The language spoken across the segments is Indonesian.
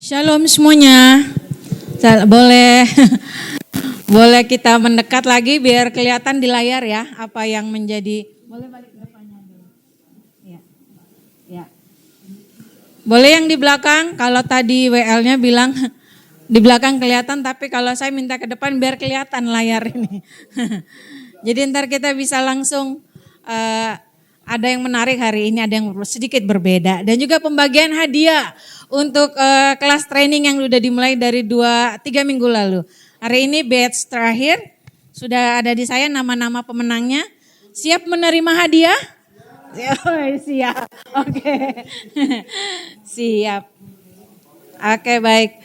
Shalom semuanya. Boleh boleh kita mendekat lagi biar kelihatan di layar ya apa yang menjadi. Boleh balik ke depannya dulu. Ya. Ya. Boleh yang di belakang, kalau tadi WL-nya bilang di belakang kelihatan, tapi kalau saya minta ke depan biar kelihatan layar ini. Jadi ntar kita bisa langsung ada yang menarik hari ini, ada yang sedikit berbeda. Dan juga pembagian hadiah untuk kelas training yang sudah dimulai dari 3 minggu lalu. Hari ini batch terakhir, sudah ada di saya nama-nama pemenangnya. Siap menerima hadiah? Siap, oke. Siap. Oke, baik.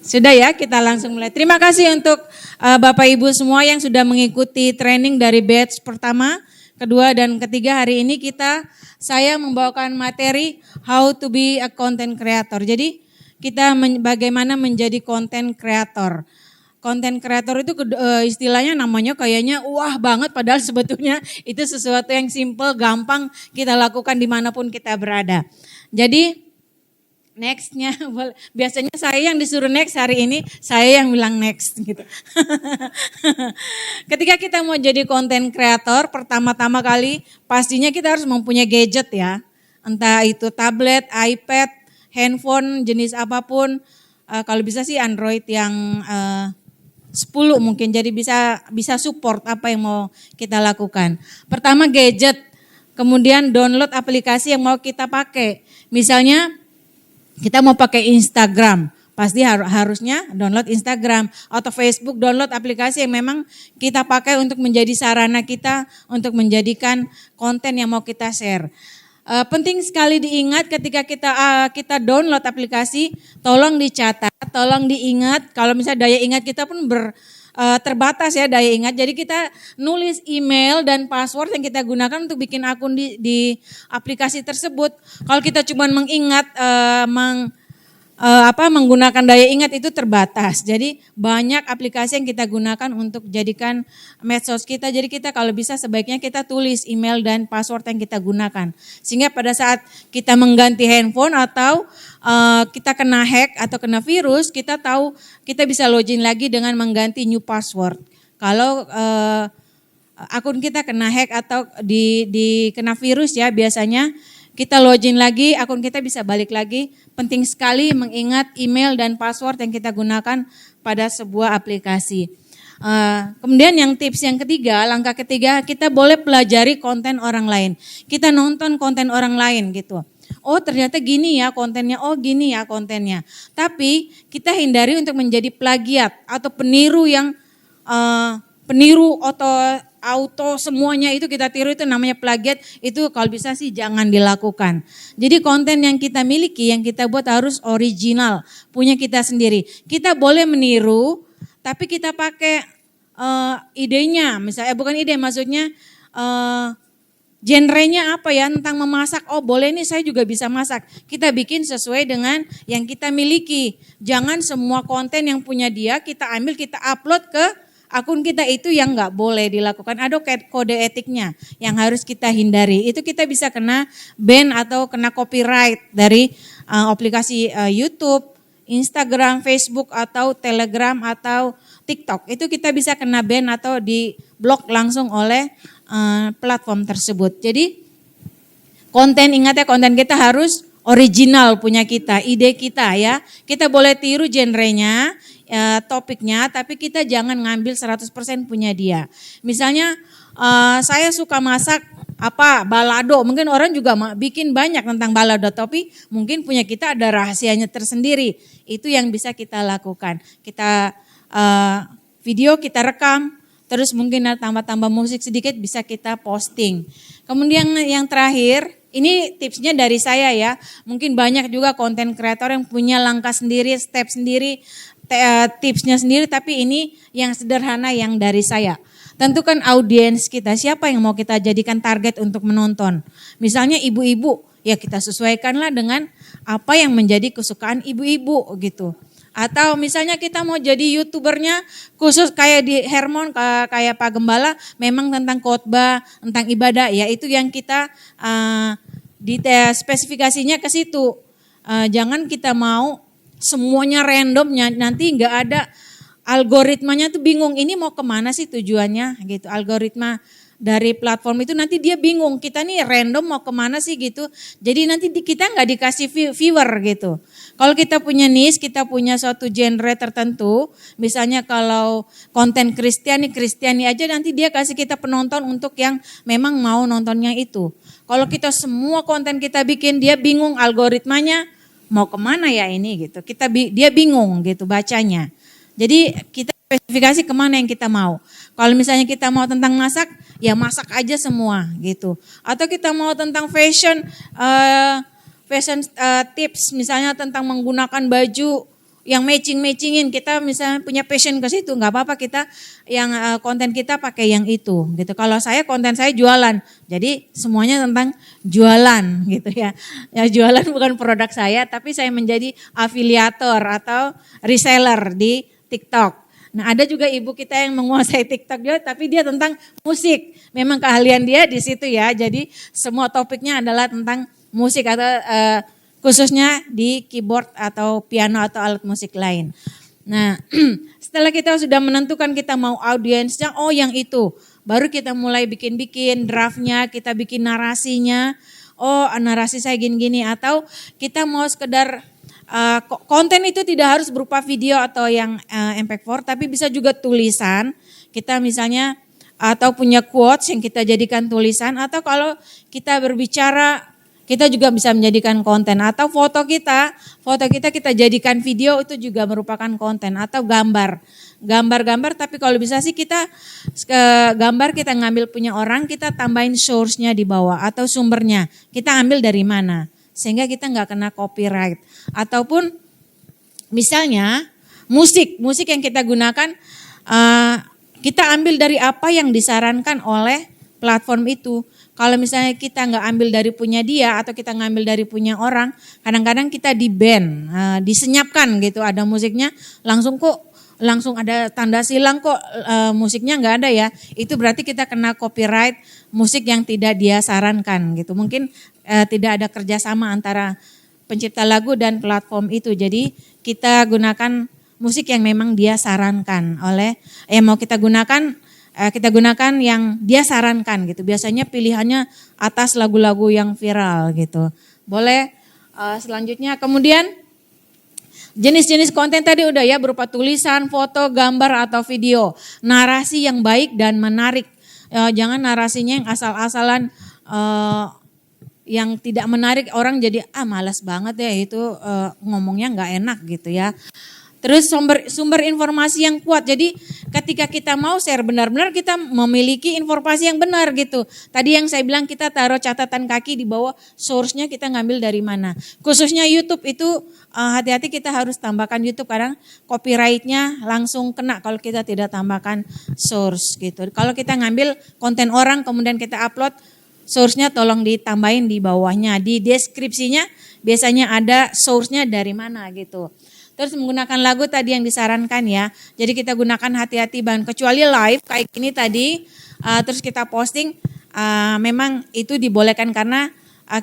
Sudah ya, kita langsung mulai. Terima kasih untuk Bapak Ibu semua yang sudah mengikuti training dari batch pertama, kedua dan ketiga. Hari ini saya membawakan materi how to be a content creator. Jadi kita bagaimana menjadi content creator. Content creator itu istilahnya namanya kayaknya wah banget, padahal sebetulnya itu sesuatu yang simple, gampang kita lakukan dimanapun kita berada. Jadi nextnya, biasanya saya yang disuruh next, hari ini saya yang bilang next gitu. Ketika kita mau jadi content creator, pertama-tama kali pastinya kita harus mempunyai gadget ya. Entah itu tablet, iPad, handphone, jenis apapun. Kalau bisa sih Android yang 10 mungkin, jadi bisa support apa yang mau kita lakukan. Pertama gadget, kemudian download aplikasi yang mau kita pakai. Misalnya kita mau pakai Instagram, pasti harusnya download Instagram atau Facebook, download aplikasi yang memang kita pakai untuk menjadi sarana kita untuk menjadikan konten yang mau kita share. Penting sekali diingat ketika kita download aplikasi, tolong dicatat, tolong diingat. Kalau misalnya daya ingat kita pun terbatas ya daya ingat. Jadi kita nulis email dan password yang kita gunakan untuk bikin akun di aplikasi tersebut. Kalau kita cuma mengingat menggunakan daya ingat itu terbatas. Jadi banyak aplikasi yang kita gunakan untuk jadikan medsos kita. Jadi kita kalau bisa sebaiknya kita tulis email dan password yang kita gunakan. Sehingga pada saat kita mengganti handphone atau kita kena hack atau kena virus, kita tahu kita bisa login lagi dengan mengganti new password. Kalau akun kita kena hack atau di kena virus ya, biasanya kita login lagi, akun kita bisa balik lagi. Penting sekali mengingat email dan password yang kita gunakan pada sebuah aplikasi. Kemudian tips yang ketiga, langkah ketiga, kita boleh pelajari konten orang lain. Kita nonton konten orang lain gitu. Oh ternyata gini ya kontennya, oh gini ya kontennya. Tapi kita hindari untuk menjadi plagiat atau peniru yang peniru auto semuanya itu kita tiru, itu namanya plagiat. Itu kalau bisa sih jangan dilakukan. Jadi konten yang kita miliki, yang kita buat harus original, punya kita sendiri. Kita boleh meniru, tapi kita pakai idenya, misalnya bukan ide, maksudnya genrenya apa ya, tentang memasak. Oh boleh nih, saya juga bisa masak. Kita bikin sesuai dengan yang kita miliki. Jangan semua konten yang punya dia kita ambil, kita upload ke akun kita, itu yang nggak boleh dilakukan. Ada kode etiknya yang harus kita hindari. Itu kita bisa kena ban atau kena copyright dari aplikasi YouTube, Instagram, Facebook atau Telegram atau TikTok. Itu kita bisa kena ban atau di blok langsung oleh platform tersebut. Jadi ingat ya, konten kita harus original punya kita, ide kita ya. Kita boleh tiru genrenya, topiknya, tapi kita jangan ngambil 100% punya dia. Misalnya saya suka masak balado, mungkin orang juga bikin banyak tentang balado, tapi mungkin punya kita ada rahasianya tersendiri. Itu yang bisa kita lakukan. Kita video kita rekam, terus mungkin tambah-tambah musik sedikit bisa kita posting. Kemudian yang terakhir, ini tipsnya dari saya ya. Mungkin banyak juga konten kreator yang punya langkah sendiri, step sendiri, tipsnya sendiri, tapi ini yang sederhana yang dari saya. Tentukan audiens kita, siapa yang mau kita jadikan target untuk menonton. Misalnya ibu-ibu, ya kita sesuaikanlah dengan apa yang menjadi kesukaan ibu-ibu gitu. Atau misalnya kita mau jadi YouTubernya khusus kayak di Hermon, kayak Pak Gembala, memang tentang khotbah, tentang ibadah, ya itu yang kita spesifikasinya ke situ. Jangan kita mau semuanya randomnya, nanti nggak ada algoritmanya tuh bingung, ini mau kemana sih tujuannya gitu. Algoritma dari platform itu nanti dia bingung, kita nih random mau kemana sih gitu. Jadi nanti kita nggak dikasih viewer gitu. Kalau kita punya niche, kita punya suatu genre tertentu, misalnya kalau konten Kristiani aja, nanti dia kasih kita penonton untuk yang memang mau nontonnya itu. Kalau kita semua konten kita bikin, dia bingung algoritmanya mau kemana ya ini gitu. Dia bingung gitu bacanya. Jadi kita spesifikasi kemana yang kita mau. Kalau misalnya kita mau tentang masak, ya masak aja semua gitu. Atau kita mau tentang fashion tips, misalnya tentang menggunakan baju yang matchingin, kita misalnya punya passion ke situ, nggak apa-apa kita yang konten kita pakai yang itu gitu. Kalau saya konten saya jualan, jadi semuanya tentang jualan gitu ya. Ya jualan bukan produk saya, tapi saya menjadi afiliator atau reseller di TikTok. Nah ada juga ibu kita yang menguasai TikTok juga, tapi dia tentang musik. Memang keahlian dia di situ ya. Jadi semua topiknya adalah tentang musik atau khususnya di keyboard atau piano atau alat musik lain. Nah setelah kita sudah menentukan kita mau audiensnya, oh yang itu. Baru kita mulai bikin-bikin draftnya, kita bikin narasinya. Oh narasi saya gini-gini, atau kita mau sekedar konten itu tidak harus berupa video atau yang MP4, tapi bisa juga tulisan. Kita misalnya atau punya quotes yang kita jadikan tulisan, atau kalau kita berbicara kita juga bisa menjadikan konten, atau foto kita jadikan video, itu juga merupakan konten, atau gambar tapi kalau bisa sih kita gambar kita ngambil punya orang, kita tambahin source-nya di bawah atau sumbernya, kita ambil dari mana sehingga kita nggak kena copyright. Ataupun misalnya musik yang kita gunakan, kita ambil dari apa yang disarankan oleh platform itu. Kalau misalnya kita nggak ambil dari punya dia atau kita ngambil dari punya orang, kadang-kadang kita di-ban, disenyapkan gitu, ada musiknya langsung ada tanda silang kok, musiknya nggak ada ya. Itu berarti kita kena copyright musik yang tidak dia sarankan gitu. Mungkin tidak ada kerjasama antara pencipta lagu dan platform itu. Jadi kita gunakan musik yang memang dia sarankan oleh mau kita gunakan yang dia sarankan gitu. Biasanya pilihannya atas lagu-lagu yang viral gitu. Boleh selanjutnya. Kemudian jenis-jenis konten tadi udah ya, berupa tulisan, foto, gambar atau video. Narasi yang baik dan menarik. Jangan narasinya yang asal-asalan, yang tidak menarik, orang jadi malas banget ya itu, ngomongnya nggak enak gitu ya. Terus sumber informasi yang kuat. Jadi ketika kita mau share, benar-benar kita memiliki informasi yang benar gitu. Tadi yang saya bilang, kita taruh catatan kaki di bawah, source-nya kita ngambil dari mana. Khususnya YouTube itu hati-hati, kita harus tambahkan YouTube, kadang copyright-nya langsung kena kalau kita tidak tambahkan source gitu. Kalau kita ngambil konten orang kemudian kita upload, source-nya tolong ditambahin di bawahnya. Di deskripsinya biasanya ada source-nya dari mana gitu. Terus menggunakan lagu tadi yang disarankan ya. Jadi kita gunakan hati-hati bahan, kecuali live kayak gini tadi, terus kita posting, memang itu dibolehkan karena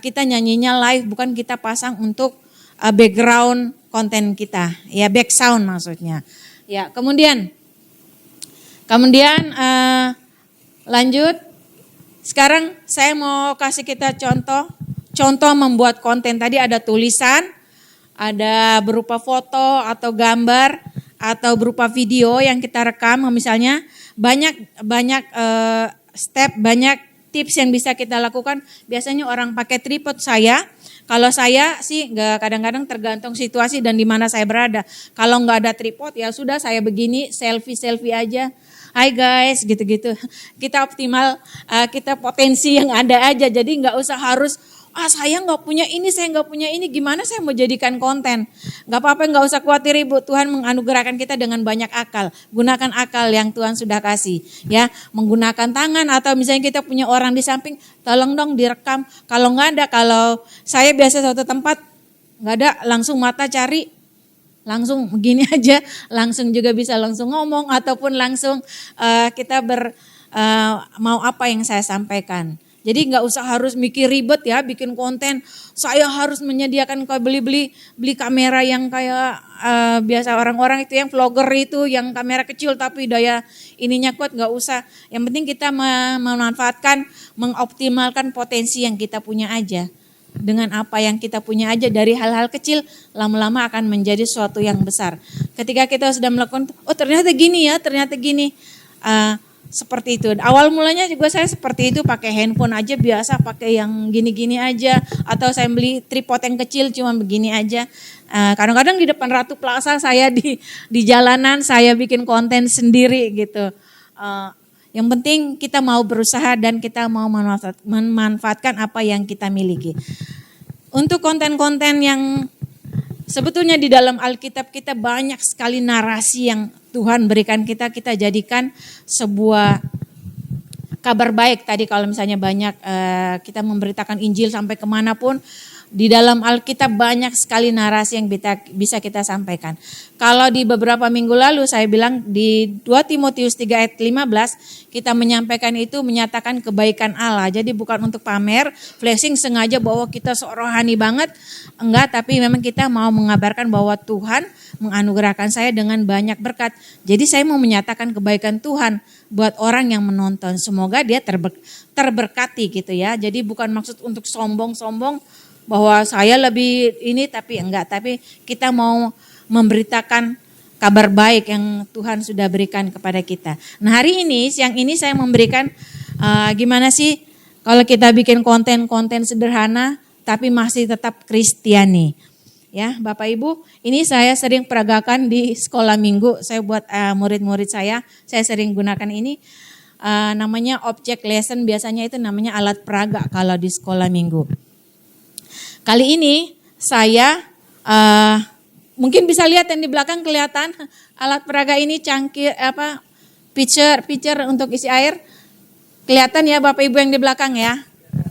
kita nyanyinya live, bukan kita pasang untuk background konten kita, ya back sound maksudnya. Ya, kemudian lanjut. Sekarang saya mau kasih kita contoh membuat konten. Tadi ada tulisan, ada berupa foto atau gambar atau berupa video yang kita rekam. Misalnya banyak step, banyak tips yang bisa kita lakukan. Biasanya orang pakai tripod. Kalau saya sih kadang-kadang tergantung situasi dan di mana saya berada. Kalau nggak ada tripod ya sudah, saya begini selfie aja. Hai guys, gitu-gitu. Kita optimal, kita potensi yang ada aja. Jadi nggak usah harus, saya nggak punya ini, saya nggak punya ini, gimana saya mau jadikan konten? Nggak apa-apa, nggak usah khawatir Ibu. Tuhan menganugerahkan kita dengan banyak akal. Gunakan akal yang Tuhan sudah kasih, ya. Menggunakan tangan atau misalnya kita punya orang di samping, tolong dong direkam. Kalau nggak ada, kalau saya biasa suatu tempat nggak ada, langsung mata cari. Langsung begini aja, langsung juga bisa langsung ngomong ataupun langsung kita mau apa yang saya sampaikan. Jadi nggak usah harus mikir ribet ya bikin konten. Saya harus menyediakan beli kamera yang kayak biasa orang-orang itu yang vlogger itu yang kamera kecil tapi daya ininya kuat, nggak usah. Yang penting kita memanfaatkan, mengoptimalkan potensi yang kita punya aja. Dengan apa yang kita punya aja dari hal-hal kecil lama-lama akan menjadi sesuatu yang besar. Ketika kita sudah melakukan, oh ternyata gini ya, ternyata gini. Seperti itu. Awal mulanya juga saya seperti itu, pakai handphone aja biasa, pakai yang gini-gini aja, atau saya beli tripod yang kecil cuma begini aja. Kadang-kadang di depan Ratu Plaza saya di jalanan saya bikin konten sendiri gitu. Yang penting kita mau berusaha dan kita mau memanfaatkan apa yang kita miliki. Untuk konten-konten yang sebetulnya di dalam Alkitab kita banyak sekali narasi yang Tuhan berikan kita jadikan sebuah kabar baik. Tadi kalau misalnya banyak kita memberitakan Injil sampai kemanapun, di dalam Alkitab banyak sekali narasi yang bisa kita sampaikan. Kalau di beberapa minggu lalu saya bilang di 2 Timotius 3 ayat 15 kita menyampaikan itu menyatakan kebaikan Allah. Jadi bukan untuk pamer, flexing sengaja bahwa kita rohani banget. Enggak, tapi memang kita mau mengabarkan bahwa Tuhan menganugerahkan saya dengan banyak berkat. Jadi saya mau menyatakan kebaikan Tuhan buat orang yang menonton. Semoga dia terberkati gitu ya. Jadi bukan maksud untuk sombong-sombong bahwa saya lebih ini, tapi enggak. Tapi kita mau memberitakan kabar baik yang Tuhan sudah berikan kepada kita. Nah hari ini, siang ini saya memberikan gimana sih kalau kita bikin konten-konten sederhana tapi masih tetap Kristiani. Ya Bapak Ibu, ini saya sering peragakan di sekolah minggu. Saya buat murid-murid saya sering gunakan ini. Namanya object lesson, biasanya itu namanya alat peraga kalau di sekolah minggu. Kali ini saya mungkin bisa lihat yang di belakang kelihatan alat peraga ini cangkir pitcher untuk isi air. Kelihatan ya Bapak Ibu yang di belakang ya?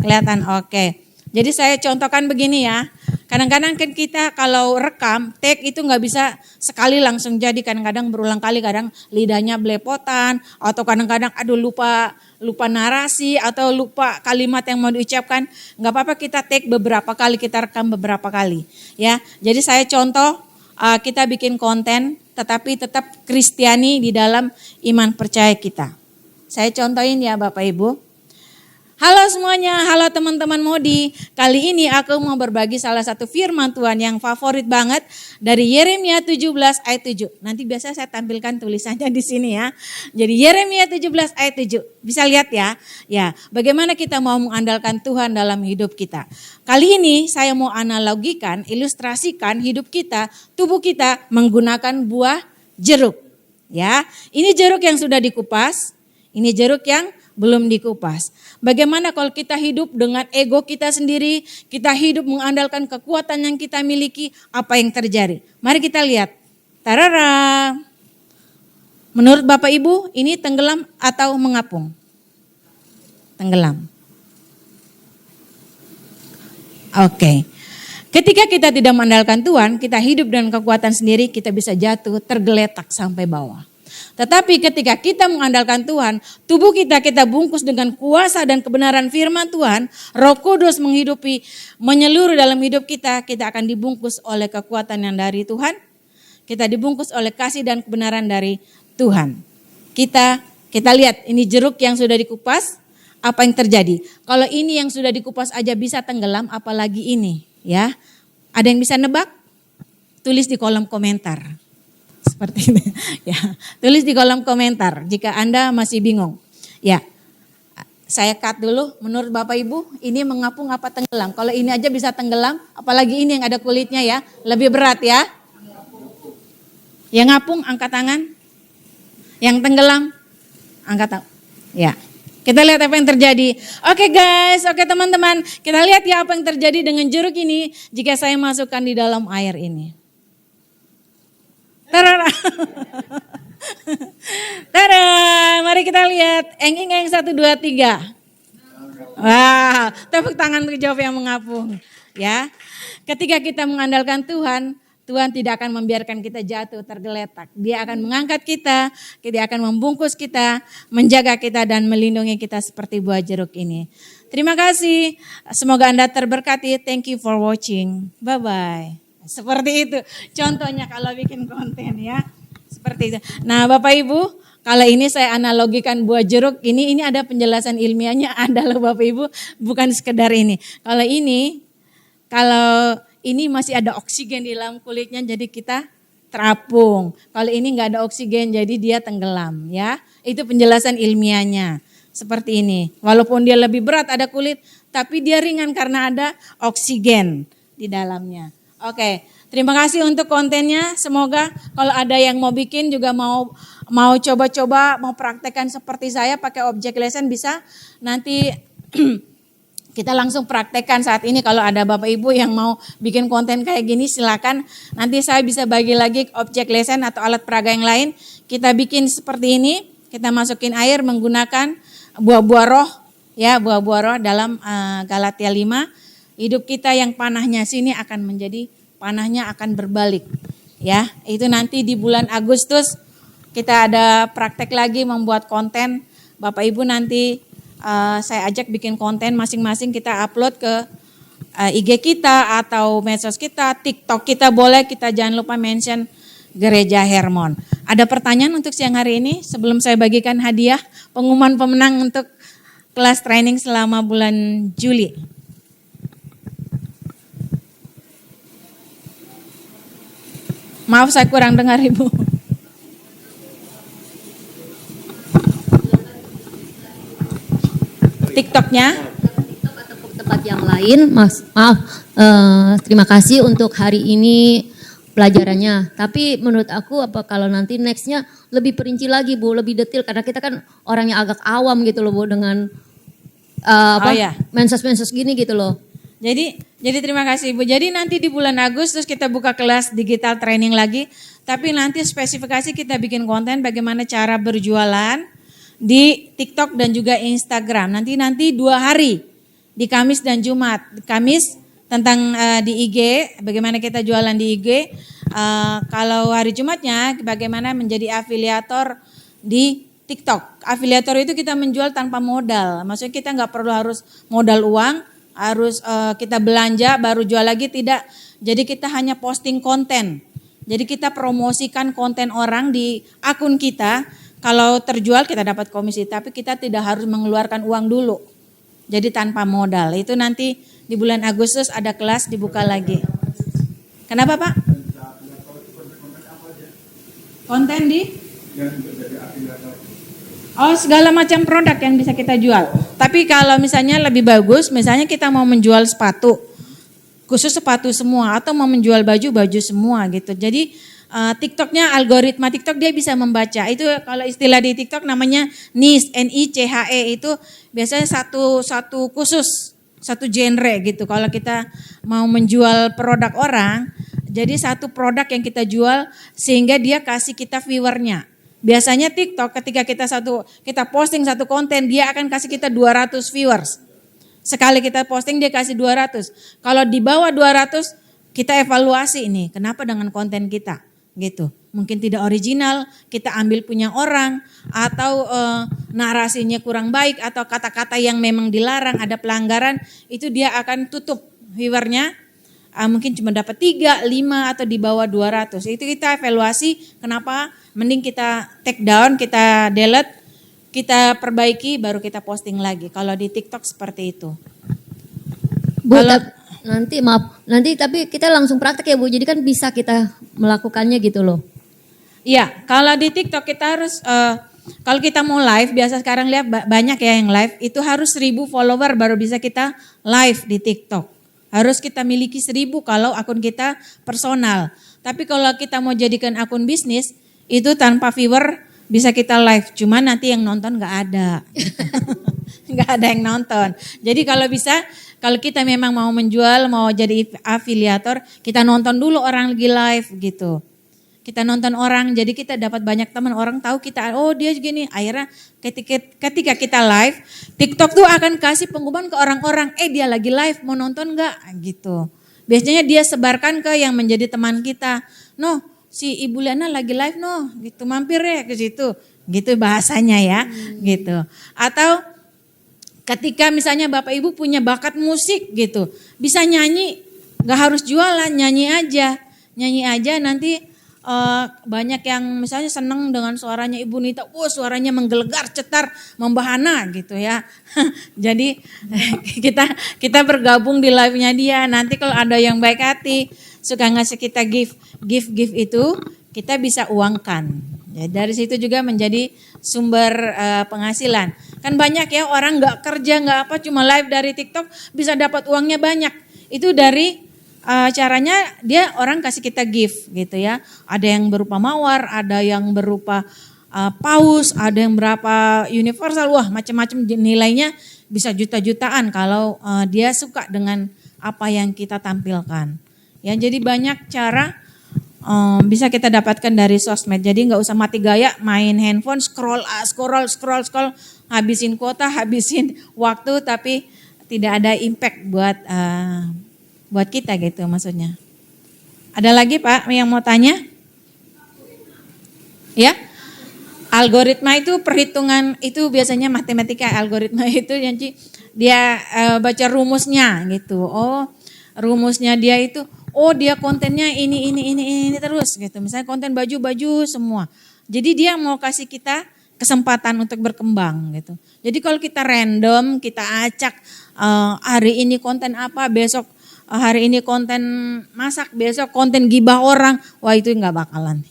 Kelihatan, oke. Jadi saya contohkan begini ya. Kadang-kadang kan kita kalau rekam, take itu nggak bisa sekali langsung jadi. Kadang-kadang berulang kali, kadang lidahnya belepotan. Atau kadang-kadang lupa narasi atau lupa kalimat yang mau diucapkan. Nggak apa-apa kita take beberapa kali, kita rekam beberapa kali. Ya, jadi saya contoh kita bikin konten tetapi tetap Kristiani di dalam iman percaya kita. Saya contohin ya Bapak Ibu. Halo semuanya, halo teman-teman Modi. Kali ini aku mau berbagi salah satu firman Tuhan yang favorit banget dari Yeremia 17 ayat 7. Nanti biasa saya tampilkan tulisannya di sini ya. Jadi Yeremia 17 ayat 7. Bisa lihat ya. Ya, bagaimana kita mau mengandalkan Tuhan dalam hidup kita. Kali ini saya mau analogikan, ilustrasikan hidup kita, tubuh kita menggunakan buah jeruk. Ya, ini jeruk yang sudah dikupas, ini jeruk yang belum dikupas. Bagaimana kalau kita hidup dengan ego kita sendiri, kita hidup mengandalkan kekuatan yang kita miliki, apa yang terjadi? Mari kita lihat. Tarara. Menurut Bapak Ibu, ini tenggelam atau mengapung? Tenggelam. Oke. Ketika kita tidak mengandalkan Tuhan, kita hidup dengan kekuatan sendiri, kita bisa jatuh, tergeletak sampai bawah. Tetapi ketika kita mengandalkan Tuhan, tubuh kita bungkus dengan kuasa dan kebenaran firman Tuhan, Roh Kudus menghidupi, menyeluruh dalam hidup kita, kita akan dibungkus oleh kekuatan yang dari Tuhan, kita dibungkus oleh kasih dan kebenaran dari Tuhan. Kita lihat ini jeruk yang sudah dikupas, apa yang terjadi? Kalau ini yang sudah dikupas aja bisa tenggelam, apalagi ini, ya. Ada yang bisa nebak? Tulis di kolom komentar. Seperti ini ya. Tulis di kolom komentar jika Anda masih bingung. Ya. Saya cut dulu. Menurut Bapak Ibu, ini mengapung apa tenggelam? Kalau ini aja bisa tenggelam, apalagi ini yang ada kulitnya ya, lebih berat ya. Yang ngapung angkat tangan. Yang tenggelam angkat tangan. Ya. Kita lihat apa yang terjadi. Oke guys, oke teman-teman, kita lihat ya apa yang terjadi dengan jeruk ini jika saya masukkan di dalam air ini. Tada, tada, mari kita lihat. Eng 1, 2, 3. Wow, tepuk tangan untuk jawab yang mengapung. Ya, ketika kita mengandalkan Tuhan, Tuhan tidak akan membiarkan kita jatuh tergeletak. Dia akan mengangkat kita, dia akan membungkus kita, menjaga kita dan melindungi kita seperti buah jeruk ini. Terima kasih. Semoga Anda terberkati. Thank you for watching. Bye-bye. Seperti itu. Contohnya kalau bikin konten ya. Seperti itu. Nah, Bapak Ibu, kalau ini saya analogikan buah jeruk, ini ada penjelasan ilmiahnya ada loh Bapak Ibu, bukan sekedar ini. Kalau ini masih ada oksigen di dalam kulitnya, jadi kita terapung. Kalau ini nggak ada oksigen, jadi dia tenggelam ya. Itu penjelasan ilmiahnya. Seperti ini. Walaupun dia lebih berat ada kulit, tapi dia ringan karena ada oksigen di dalamnya. Oke, terima kasih untuk kontennya. Semoga kalau ada yang mau bikin juga mau coba-coba, mau praktekkan seperti saya pakai object lesson bisa. Nanti kita langsung praktekkan saat ini. Kalau ada Bapak Ibu yang mau bikin konten kayak gini silakan. Nanti saya bisa bagi lagi object lesson atau alat peraga yang lain. Kita bikin seperti ini. Kita masukin air menggunakan buah-buah roh. Ya, buah-buah roh dalam Galatia 5. Hidup kita yang panahnya sini akan menjadi panahnya akan berbalik. Ya, itu nanti di bulan Agustus kita ada praktek lagi membuat konten. Bapak Ibu nanti saya ajak bikin konten masing-masing kita upload ke IG kita atau medsos kita, TikTok kita boleh, kita jangan lupa mention Gereja Hermon. Ada pertanyaan untuk siang hari ini sebelum saya bagikan hadiah pengumuman pemenang untuk kelas training selama bulan Juli. Maaf saya kurang dengar Ibu. TikToknya? TikTok atau tempat yang lain, terima kasih untuk hari ini pelajarannya. Tapi menurut aku kalau nanti nextnya lebih perinci lagi Bu, lebih detail karena kita kan orang yang agak awam gitu loh Bu dengan mensos-mensos gini gitu loh. Jadi terima kasih Ibu. Jadi nanti di bulan Agustus kita buka kelas digital training lagi. Tapi nanti spesifikasi kita bikin konten bagaimana cara berjualan di TikTok dan juga Instagram. Nanti 2 hari di Kamis dan Jumat. Kamis tentang di IG, bagaimana kita jualan di IG. Kalau hari Jumatnya bagaimana menjadi afiliator di TikTok. Afiliator itu kita menjual tanpa modal. Maksudnya kita nggak perlu harus modal uang, harus kita belanja baru jual lagi, tidak. Jadi kita hanya posting konten. Jadi kita promosikan konten orang di akun kita. Kalau terjual kita dapat komisi, tapi kita tidak harus mengeluarkan uang dulu. Jadi tanpa modal. Itu nanti di bulan Agustus ada kelas dibuka lagi. Kenapa Pak? Konten di? Oh, segala macam produk yang bisa kita jual. Tapi kalau misalnya lebih bagus, misalnya kita mau menjual sepatu, khusus sepatu semua, atau mau menjual baju semua gitu. Jadi TikToknya, algoritma TikTok dia bisa membaca. Itu kalau istilah di TikTok namanya niche, NICHE, itu biasanya satu khusus, satu genre gitu. Kalau kita mau menjual produk orang, jadi satu produk yang kita jual sehingga dia kasih kita viewernya. Biasanya TikTok ketika kita posting satu konten, dia akan kasih kita 200 viewers. Sekali kita posting dia kasih 200. Kalau di bawah 200 kita evaluasi ini, kenapa dengan konten kita gitu. Mungkin tidak original, kita ambil punya orang, atau narasinya kurang baik, atau kata-kata yang memang dilarang, ada pelanggaran, itu dia akan tutup viewernya. Mungkin cuma dapat 3, 5 atau di bawah 200. Itu kita evaluasi kenapa, mending kita take down, kita delete, kita perbaiki baru kita posting lagi. Kalau di TikTok seperti itu. Bu, nanti tapi kita langsung praktek ya Bu. Jadi kan bisa kita melakukannya gitu loh. Iya, kalau di TikTok kita harus kalau kita mau live, biasa sekarang lihat banyak ya yang live, itu harus 1000 follower baru bisa kita live di TikTok. Harus kita miliki 1000 kalau akun kita personal. Tapi kalau kita mau jadikan akun bisnis, itu tanpa viewer bisa kita live. Cuma nanti yang nonton gak ada. Gak ada yang nonton. Jadi kalau bisa, kalau kita memang mau menjual, mau jadi afiliator, kita nonton dulu orang lagi live gitu. Kita nonton orang, jadi kita dapat banyak teman, orang tahu kita, oh dia gini. Akhirnya ketika kita live, TikTok tuh akan kasih pengumuman ke orang-orang, dia lagi live, mau nonton gak? Gitu. Biasanya dia sebarkan ke yang menjadi teman kita. No, si Ibu Liana lagi live no, gitu mampir ya ke situ. Gitu bahasanya ya, gitu. Atau ketika misalnya Bapak Ibu punya bakat musik gitu, bisa nyanyi, gak harus jualan, nyanyi aja nanti banyak yang misalnya seneng dengan suaranya Ibu Nita, suaranya menggelegar, cetar, membahana gitu ya. Jadi kita bergabung di live-nya dia. Nanti kalau ada yang baik hati, suka ngasih kita gift itu, kita bisa uangkan. Ya, dari situ juga menjadi sumber penghasilan. Kan banyak ya orang nggak kerja nggak apa, cuma live dari TikTok bisa dapat uangnya banyak. Itu dari caranya dia orang kasih kita gift gitu ya. Ada yang berupa mawar, ada yang berupa paus, ada yang berapa universal, wah macam-macam nilainya bisa juta-jutaan kalau dia suka dengan apa yang kita tampilkan. Ya, jadi banyak cara bisa kita dapatkan dari sosmed. Jadi nggak usah mati gaya main handphone scroll, habisin kuota, habisin waktu, tapi tidak ada impact buat kita gitu maksudnya. Ada lagi Pak yang mau tanya? Ya, algoritma itu perhitungan, itu biasanya matematika. Algoritma itu yang dia baca rumusnya gitu. Oh, rumusnya dia itu, dia kontennya ini terus gitu. Misalnya konten baju semua. Jadi dia mau kasih kita kesempatan untuk berkembang gitu. Jadi kalau kita random, kita acak hari ini konten apa, besok hari ini konten masak, besok konten gibah orang, wah itu nggak bakalan.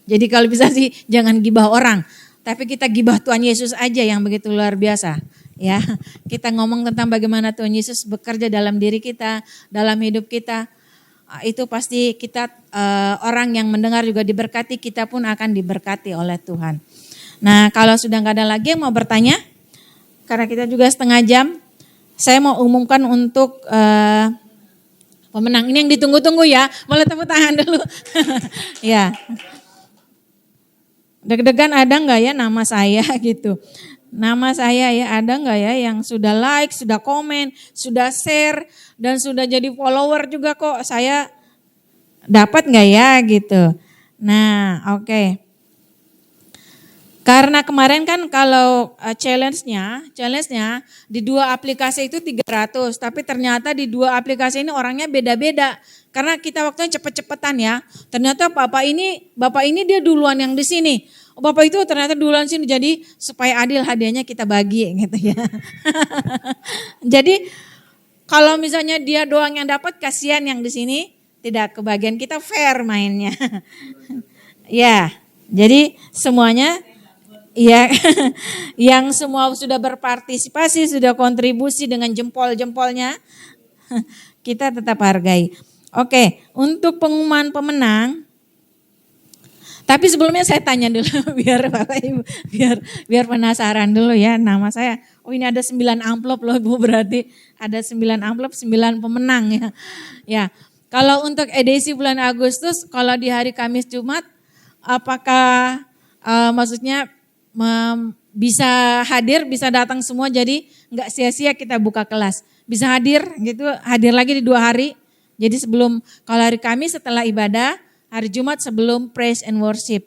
Jadi kalau bisa sih jangan gibah orang, tapi kita gibah Tuhan Yesus aja yang begitu luar biasa. Ya, kita ngomong tentang bagaimana Tuhan Yesus bekerja dalam diri kita, dalam hidup kita. Itu pasti kita orang yang mendengar juga diberkati, kita pun akan diberkati oleh Tuhan. Nah kalau sudah nggak ada lagi yang mau bertanya, karena kita juga setengah jam, saya mau umumkan untuk pemenang. Ini yang ditunggu-tunggu ya, boleh tepuk tangan dulu. Ya, deg-degan ada nggak ya nama saya gitu. Nama saya ya ada nggak ya yang sudah like, sudah komen, sudah share, dan sudah jadi follower juga kok. Saya dapat nggak ya gitu. Nah oke. Karena kemarin kan kalau challenge-nya di 2 aplikasi itu 300, tapi ternyata di 2 aplikasi ini orangnya beda-beda. Karena kita waktunya cepet-cepetan ya. Ternyata bapak ini dia duluan yang di sini. Bapak itu ternyata duluan sini, jadi supaya adil hadiahnya kita bagi gitu ya. Jadi kalau misalnya dia doang yang dapat, kasihan yang di sini tidak kebagian, kita fair mainnya. Ya, jadi semuanya ya, yang semua sudah berpartisipasi, sudah kontribusi dengan jempol-jempolnya, kita tetap hargai. Oke, untuk pengumuman pemenang, tapi sebelumnya saya tanya dulu biar Bapak Ibu biar penasaran dulu ya nama saya. Oh ini ada 9 amplop loh Bu, berarti ada 9 amplop 9 pemenang ya. Ya, kalau untuk edisi bulan Agustus, kalau di hari Kamis Jumat, apakah maksudnya bisa hadir, bisa datang semua, jadi nggak sia-sia kita buka kelas. Bisa hadir gitu, hadir lagi di 2 hari. Jadi sebelum, kalau hari Kamis setelah ibadah, hari Jumat sebelum praise and worship.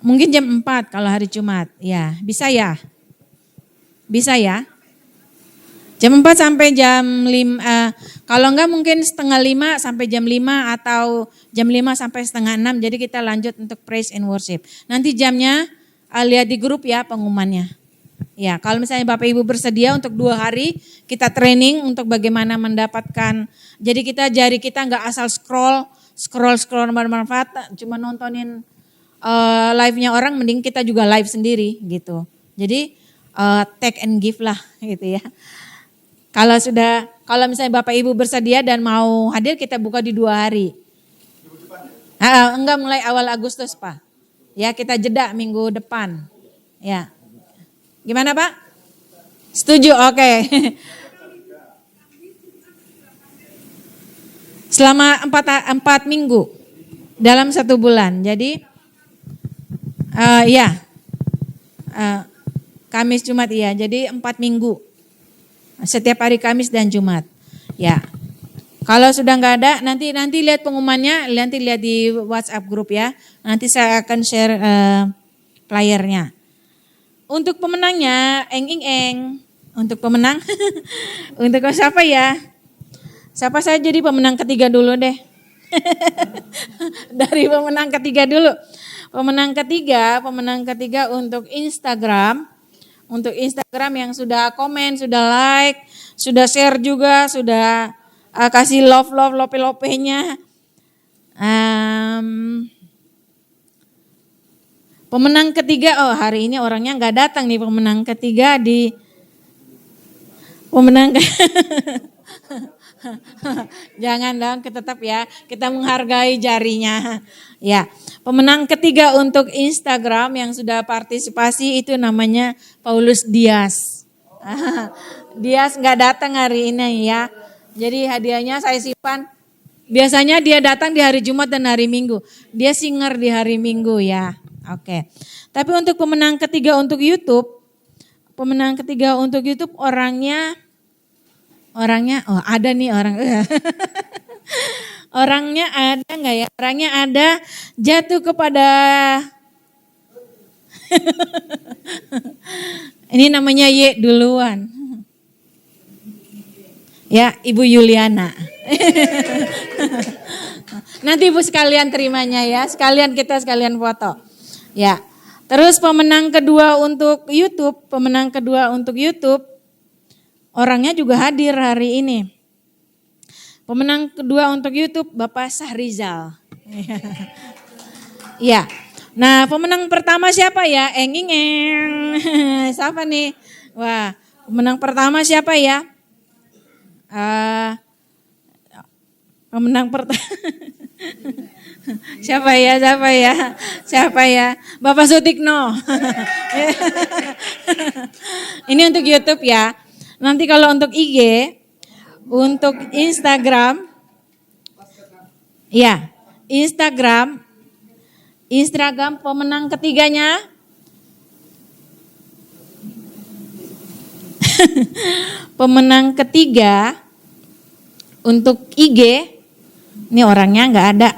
Mungkin jam 4 kalau hari Jumat. Ya, bisa ya? Bisa ya? Jam 4 sampai jam 5, kalau enggak mungkin setengah 5 sampai jam 5 atau jam 5 sampai setengah 6. Jadi kita lanjut untuk praise and worship. Nanti jamnya lihat di grup ya pengumumannya. Ya, kalau misalnya Bapak Ibu bersedia untuk 2 hari kita training untuk bagaimana mendapatkan. Jadi jari kita enggak asal scroll bermanfaat, cuma nontonin live-nya orang, mending kita juga live sendiri gitu. Jadi take and give lah gitu ya. Kalau misalnya Bapak Ibu bersedia dan mau hadir, kita buka di 2 hari. Enggak, mulai awal Agustus Pak. Ya, kita jeda minggu depan. Ya. Gimana Pak? Setuju? Oke. Selama 4 minggu dalam 1 bulan. Jadi Kamis Jumat ya. Jadi 4 minggu. Setiap hari Kamis dan Jumat. Ya. Kalau sudah nggak ada, nanti lihat pengumumannya, nanti lihat di WhatsApp grup ya. Nanti saya akan share flyernya. Untuk pemenangnya, eng. Untuk pemenang, untuk siapa ya? Siapa saya jadi pemenang ketiga dulu deh. Dari pemenang ketiga dulu. Pemenang ketiga untuk Instagram. Untuk Instagram yang sudah komen, sudah like, sudah share juga, sudah kasih lope-nya. Pemenang ketiga, hari ini orangnya nggak datang nih pemenang ketiga di pemenang. Jangan dong, tetap ya, kita menghargai jarinya. Ya, pemenang ketiga untuk Instagram yang sudah partisipasi itu namanya Paulus Dias. Dias nggak datang hari ini ya. Jadi hadiahnya saya simpan. Biasanya dia datang di hari Jumat dan hari Minggu. Dia singer di hari Minggu ya. Oke. Tapi untuk pemenang ketiga untuk YouTube orangnya ada nih orang. Orangnya ada nggak ya? Orangnya ada, jatuh kepada ini namanya Y duluan. Ya, Ibu Yuliana. Nanti Ibu sekalian terimanya ya, kita sekalian foto. Ya. Terus pemenang kedua untuk YouTube, orangnya juga hadir hari ini. Pemenang kedua untuk YouTube Bapak Sahrizal. Ya. Nah, pemenang pertama siapa ya? Eng. Siapa nih? Wah, pemenang pertama siapa ya? Pemenang pertama. Siapa ya? Bapak Sutikno. Ini untuk YouTube ya. Nanti kalau untuk IG, untuk Instagram, ya, Instagram pemenang ketiganya pemenang ketiga untuk IG, ini orangnya nggak ada.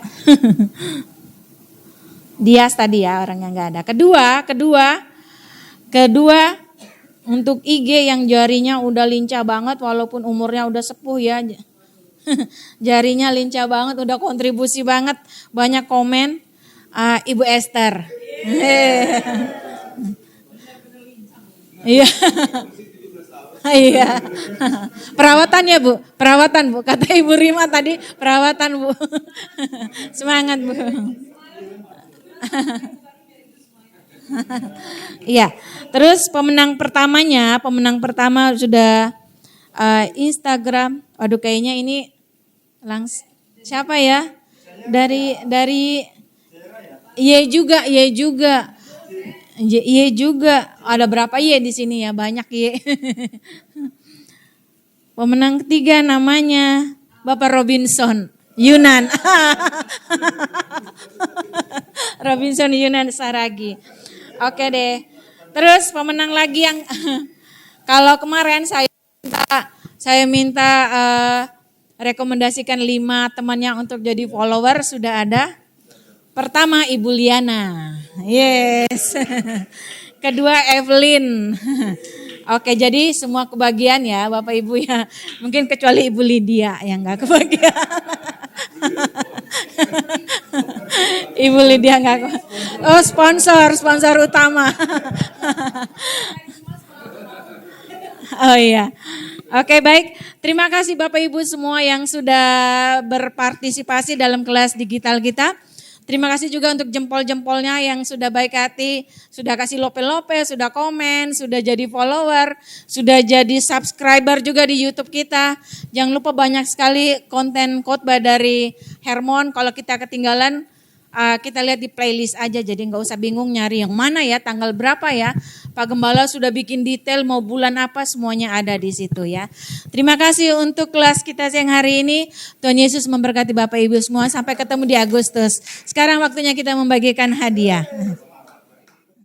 Dias tadi ya, orangnya nggak ada. Kedua untuk IG yang jarinya udah lincah banget walaupun umurnya udah sepuh ya. Jarinya lincah banget, udah kontribusi banget, banyak komen. Ibu Esther. Iya. Iya. Perawatan ya Bu, perawatan Bu. Kata Ibu Rima tadi perawatan Bu. Semangat Bu. Iya. Terus pemenang pertama sudah Instagram. Aduh kayaknya ini siapa ya? Dari Y juga. Ada berapa Y di sini ya? Banyak Y. Pemenang ketiga namanya Bapak Robinson Yunan. Robinson Yunan Saragi. Oke deh. Terus pemenang lagi yang kalau kemarin saya minta rekomendasikan 5 temannya untuk jadi follower, sudah ada. Pertama Ibu Liana, yes. Kedua Evelyn. Oke, jadi semua kebagian ya Bapak Ibu ya. Mungkin kecuali Ibu Lydia yang nggak kebagian. Ibu Lydia nggak. Oh sponsor utama. Oh iya. Oke baik, terima kasih Bapak Ibu semua yang sudah berpartisipasi dalam kelas digital kita. Terima kasih juga untuk jempol-jempolnya yang sudah baik hati, sudah kasih lope-lope, sudah komen, sudah jadi follower, sudah jadi subscriber juga di YouTube kita. Jangan lupa banyak sekali konten khotbah dari Hermon. Kalau kita ketinggalan, kita lihat di playlist aja, jadi nggak usah bingung nyari yang mana ya, tanggal berapa ya. Pak Gembala sudah bikin detail mau bulan apa, semuanya ada di situ ya. Terima kasih untuk kelas kita siang hari ini. Tuhan Yesus memberkati Bapak Ibu semua. Sampai ketemu di Agustus. Sekarang waktunya kita membagikan hadiah.